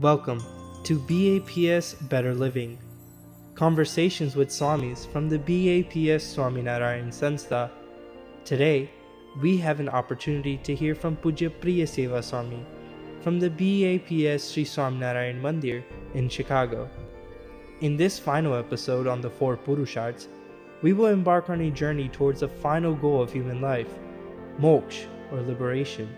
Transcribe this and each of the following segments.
Welcome to BAPS Better Living, conversations with Swamis from the BAPS Swaminarayan Sanstha. Today, we have an opportunity to hear from Pujya Priyasevadas Swami from the BAPS Sri Swaminarayan Mandir in Chicago. In this final episode on the four Purusharthas, we will embark on a journey towards the final goal of human life, Moksha or liberation.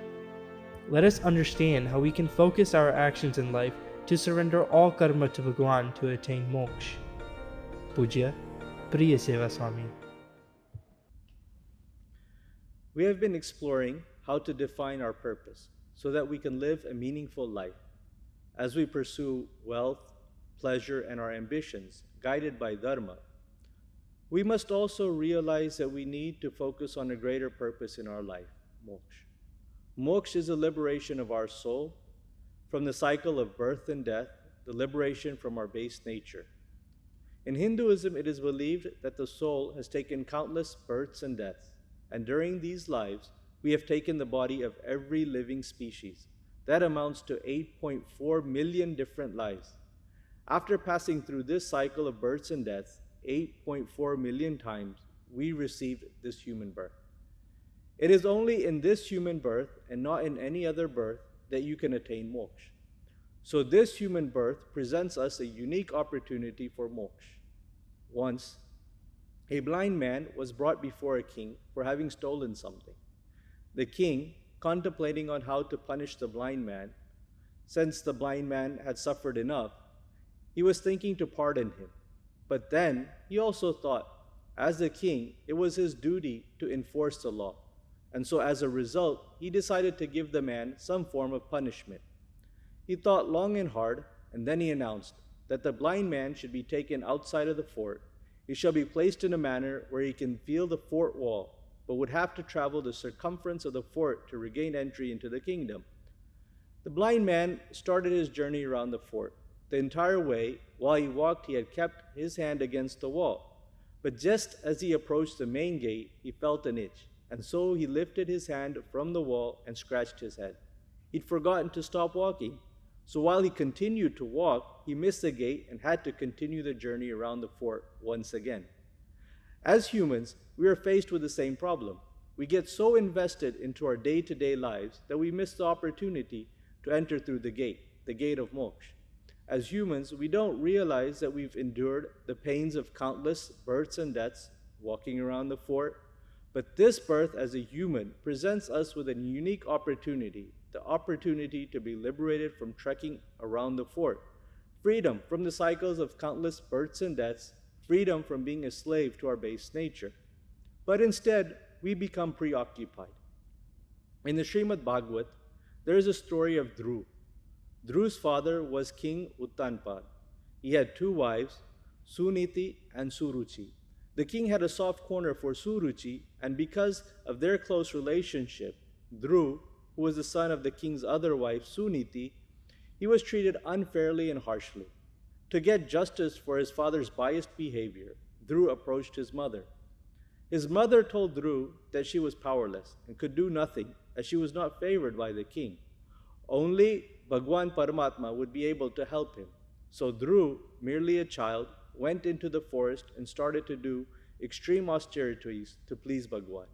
Let us understand how we can focus our actions in life to surrender all karma to Bhagwan to attain Moksha. Pujya Priyasevadas Swami. We have been exploring how to define our purpose so that we can live a meaningful life. As we pursue wealth, pleasure, and our ambitions, guided by Dharma, we must also realize that we need to focus on a greater purpose in our life, Moksha. Moksha is the liberation of our soul from the cycle of birth and death, the liberation from our base nature. In Hinduism, it is believed that the soul has taken countless births and deaths, and during these lives, we have taken the body of every living species. That amounts to 8.4 million different lives. After passing through this cycle of births and deaths 8.4 million times, we received this human birth. It is only in this human birth and not in any other birth that you can attain moksha. So this human birth presents us a unique opportunity for moksha. Once, a blind man was brought before a king for having stolen something. The king, contemplating on how to punish the blind man, since the blind man had suffered enough, he was thinking to pardon him. But then he also thought, as the king, it was his duty to enforce the law. And so as a result, he decided to give the man some form of punishment. He thought long and hard, and then he announced that the blind man should be taken outside of the fort. He shall be placed in a manner where he can feel the fort wall, but would have to travel the circumference of the fort to regain entry into the kingdom. The blind man started his journey around the fort. The entire way, while he walked, he had kept his hand against the wall. But just as he approached the main gate, he felt an itch. And so he lifted his hand from the wall and scratched his head. He'd forgotten to stop walking. So while he continued to walk, he missed the gate and had to continue the journey around the fort once again. As humans, we are faced with the same problem. We get so invested into our day-to-day lives that we miss the opportunity to enter through the gate of moksha. As humans, we don't realize that we've endured the pains of countless births and deaths walking around the fort. But this birth as a human presents us with a unique opportunity, the opportunity to be liberated from trekking around the fort, freedom from the cycles of countless births and deaths, freedom from being a slave to our base nature. But instead, we become preoccupied. In the Srimad Bhagavad, there is a story of Dhruv. Dhruv's father was King Uttanpad. He had two wives, Suniti and Suruchi. The king had a soft corner for Suruchi, and because of their close relationship, Dhruv, who was the son of the king's other wife, Suniti, he was treated unfairly and harshly. To get justice for his father's biased behavior, Dhruv approached his mother. His mother told Dhruv that she was powerless and could do nothing, as she was not favored by the king. Only Bhagwan Paramatma would be able to help him. So Dhruv, merely a child, went into the forest and started to do extreme austerities to please Bhagwan.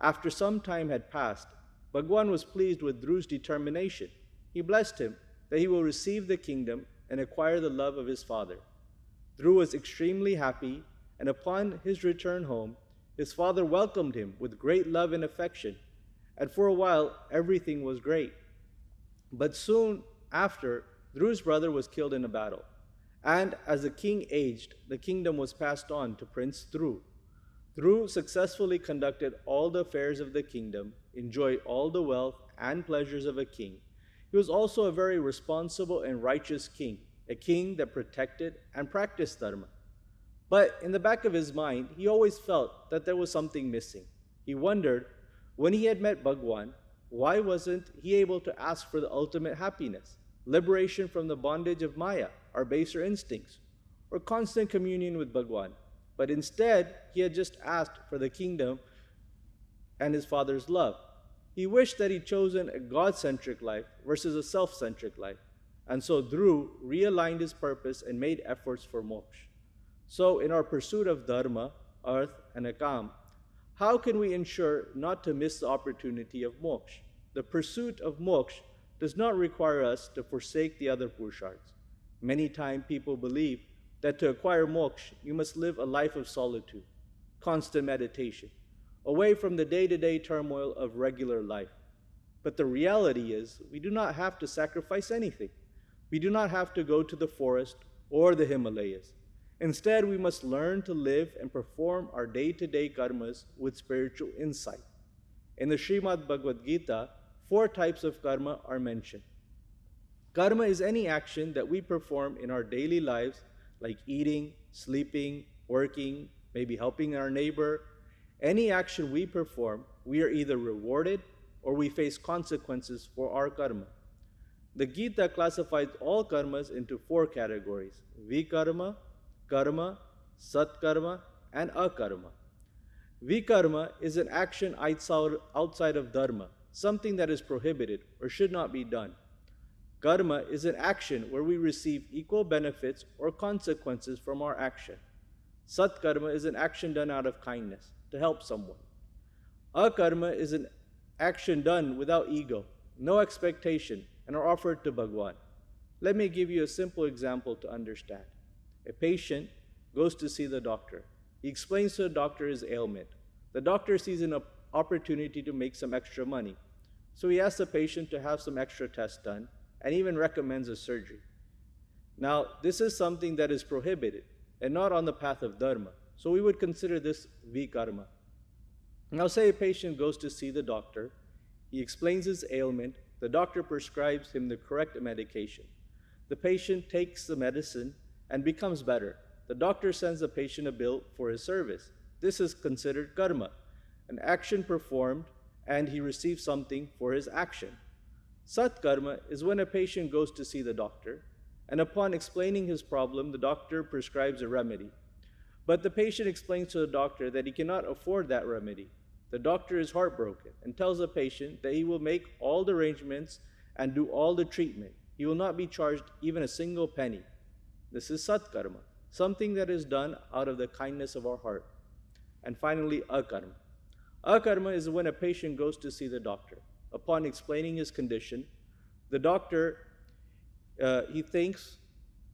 After some time had passed, Bhagwan was pleased with Dhruv's determination. He blessed him that he will receive the kingdom and acquire the love of his father. Dhruv was extremely happy, and upon his return home, his father welcomed him with great love and affection, and for a while everything was great. But soon after, Dhruv's brother was killed in a battle. And as the king aged, the kingdom was passed on to Prince Dhruv. Dhruv successfully conducted all the affairs of the kingdom, enjoyed all the wealth and pleasures of a king. He was also a very responsible and righteous king, a king that protected and practiced dharma. But in the back of his mind, he always felt that there was something missing. He wondered, when he had met Bhagwan, why wasn't he able to ask for the ultimate happiness, liberation from the bondage of Maya, our baser instincts, or constant communion with Bhagwan? But instead, he had just asked for the kingdom and his father's love. He wished that he'd chosen a God-centric life versus a self-centric life. and so Dhruv realigned his purpose and made efforts for moksha. So, in our pursuit of dharma, arth, and akam, how can we ensure not to miss the opportunity of moksha? The pursuit of moksha does not require us to forsake the other purusharthas. Many times people believe that to acquire moksha, you must live a life of solitude, constant meditation, away from the day-to-day turmoil of regular life. But the reality is, we do not have to sacrifice anything. We do not have to go to the forest or the Himalayas. Instead, we must learn to live and perform our day-to-day karmas with spiritual insight. In the Srimad Bhagavad Gita, 4 types of karma are mentioned. Karma is any action that we perform in our daily lives, like eating, sleeping, working, maybe helping our neighbor. Any action we perform, we are either rewarded or we face consequences for our karma. The Gita classifies all karmas into 4 categories: vikarma, karma, satkarma, and akarma. Vikarma is an action outside of dharma, something that is prohibited or should not be done. Karma is an action where we receive equal benefits or consequences from our action. Satkarma is an action done out of kindness, to help someone. Akarma is an action done without ego, no expectation, and are offered to Bhagwan. Let me give you a simple example to understand. A patient goes to see the doctor. He explains to the doctor his ailment. The doctor sees an opportunity to make some extra money. So he asks the patient to have some extra tests done and even recommends a surgery. Now, this is something that is prohibited and not on the path of dharma. So we would consider this vikarma. Now, say a patient goes to see the doctor. He explains his ailment. The doctor prescribes him the correct medication. The patient takes the medicine and becomes better. The doctor sends the patient a bill for his service. This is considered karma, an action performed, and he receives something for his action. Satkarma is when a patient goes to see the doctor, and upon explaining his problem, the doctor prescribes a remedy. But the patient explains to the doctor that he cannot afford that remedy. The doctor is heartbroken and tells the patient that he will make all the arrangements and do all the treatment. He will not be charged even a single penny. This is satkarma, something that is done out of the kindness of our heart. And finally, akarma. Akarma is when a patient goes to see the doctor. Upon explaining his condition, the doctor, he thinks,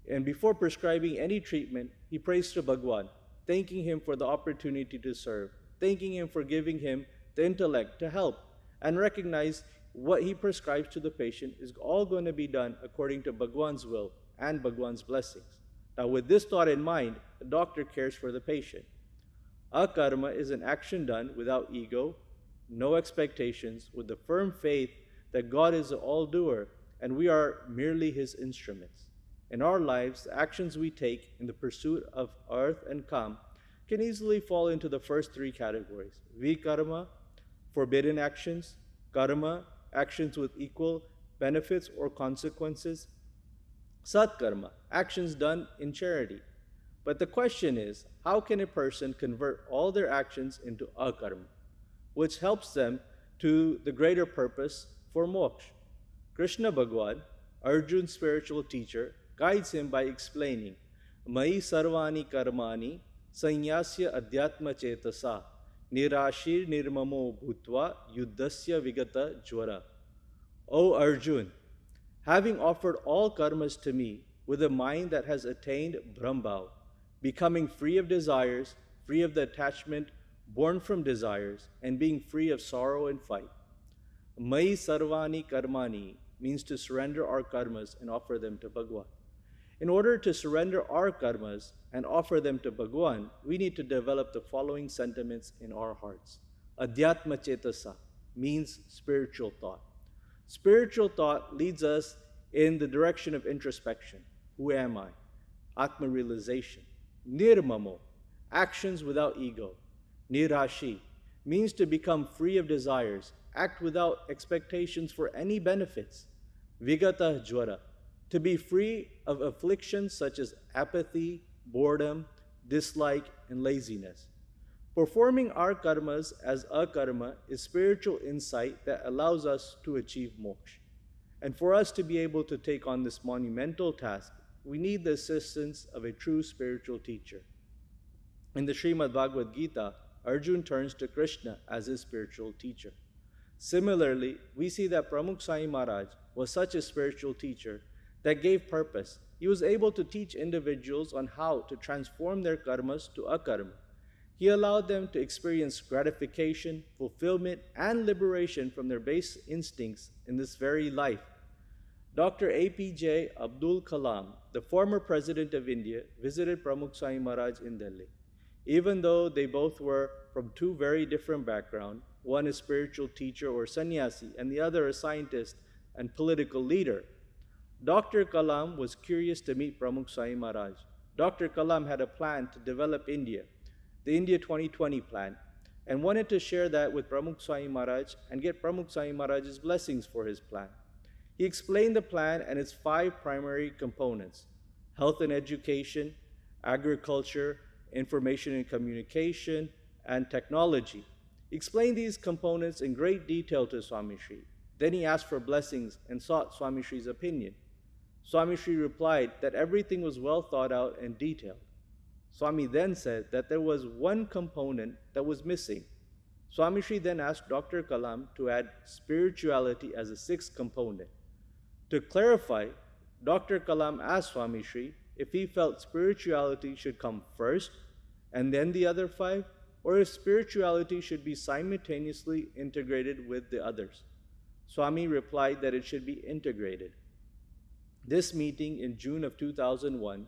and before prescribing any treatment, he prays to Bhagwan, thanking him for the opportunity to serve, thanking him for giving him the intellect to help, and recognize what he prescribes to the patient is all going to be done according to Bhagwan's will and Bhagwan's blessings. Now, with this thought in mind, the doctor cares for the patient. Akarma is an action done without ego, no expectations, with the firm faith that God is the all-doer and we are merely His instruments. In our lives, the actions we take in the pursuit of arth and kam can easily fall into the first 3 categories: vikarma, forbidden actions; karma, actions with equal benefits or consequences; satkarma, actions done in charity. But the question is, how can a person convert all their actions into akarma, which helps them to the greater purpose for moksha? Krishna Bhagwan, Arjun's spiritual teacher, guides him by explaining, Mai sarvani karmani sanyasya adhyatma chetasa nirashir nirmamo bhutva yuddhasya vigata jvara. O Arjun, having offered all karmas to me with a mind that has attained Brahmbhav, becoming free of desires, free of the attachment born from desires, and being free of sorrow and fight. Mai sarvani karmani means to surrender our karmas and offer them to Bhagwan. In order to surrender our karmas and offer them to Bhagwan, we need to develop the following sentiments in our hearts. Adhyatma cetasa means spiritual thought. Spiritual thought leads us in the direction of introspection. Who am I? Atma realization. Nirmamo, actions without ego. Nirashi means to become free of desires, act without expectations for any benefits. Vigata jvara, to be free of afflictions such as apathy, boredom, dislike, and laziness. Performing our karmas as akarma is spiritual insight that allows us to achieve moksha. And for us to be able to take on this monumental task, we need the assistance of a true spiritual teacher. In the Srimad Bhagavad Gita, Arjun turns to Krishna as his spiritual teacher. Similarly, we see that Pramukh Sai Maharaj was such a spiritual teacher that gave purpose. He was able to teach individuals on how to transform their karmas to akarma. He allowed them to experience gratification, fulfillment, and liberation from their base instincts in this very life. Dr. APJ Abdul Kalam, the former president of India, visited Pramukh Sai Maharaj in Delhi. Even though they both were from two very different backgrounds, one a spiritual teacher or sannyasi and the other a scientist and political leader, Dr. Kalam was curious to meet Pramukh Sai Maharaj. Dr. Kalam had a plan to develop India, the India 2020 plan, and wanted to share that with Pramukh Sai Maharaj and get Pramukh Sai Maharaj's blessings for his plan. He explained the plan and its 5 primary components: health and education, agriculture, information and communication, and technology. He explained these components in great detail to Swami Shri. Then he asked for blessings and sought Swami Shri's opinion. Swami Shri replied that everything was well thought out and detailed. Swami then said that there was one component that was missing. Swami Shri then asked Dr. Kalam to add spirituality as a 6th component. To clarify, Dr. Kalam asked Swami Shri if he felt spirituality should come first and then the other 5, or if spirituality should be simultaneously integrated with the others. Swami replied that it should be integrated. This meeting in June of 2001,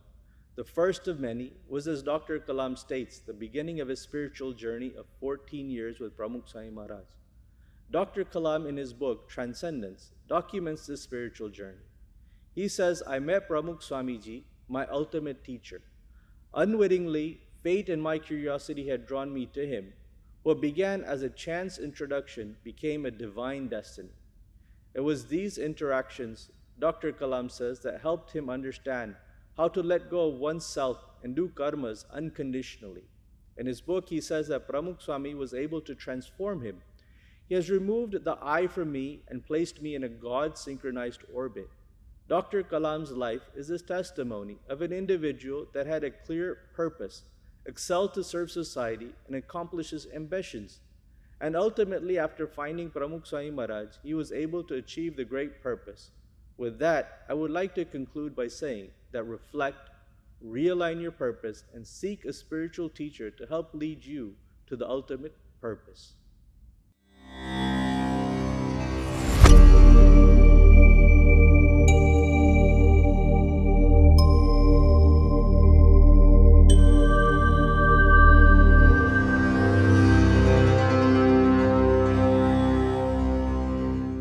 the first of many, was, as Dr. Kalam states, the beginning of his spiritual journey of 14 years with Pramukh Sai Maharaj. Dr. Kalam, in his book Transcendence, documents this spiritual journey. He says, "I met Pramukh Swamiji, my ultimate teacher. Unwittingly, fate and my curiosity had drawn me to him. What began as a chance introduction became a divine destiny. It was these interactions," Dr. Kalam says, "that helped him understand how to let go of oneself and do karmas unconditionally." In his book, he says that Pramukh Swami was able to transform him. "He has removed the I from me and placed me in a God-synchronized orbit." Dr. Kalam's life is a testimony of an individual that had a clear purpose, excelled to serve society, and accomplish his ambitions. And ultimately, after finding Pramukh Swami Maharaj, he was able to achieve the great purpose. With that, I would like to conclude by saying that reflect, realign your purpose, and seek a spiritual teacher to help lead you to the ultimate purpose.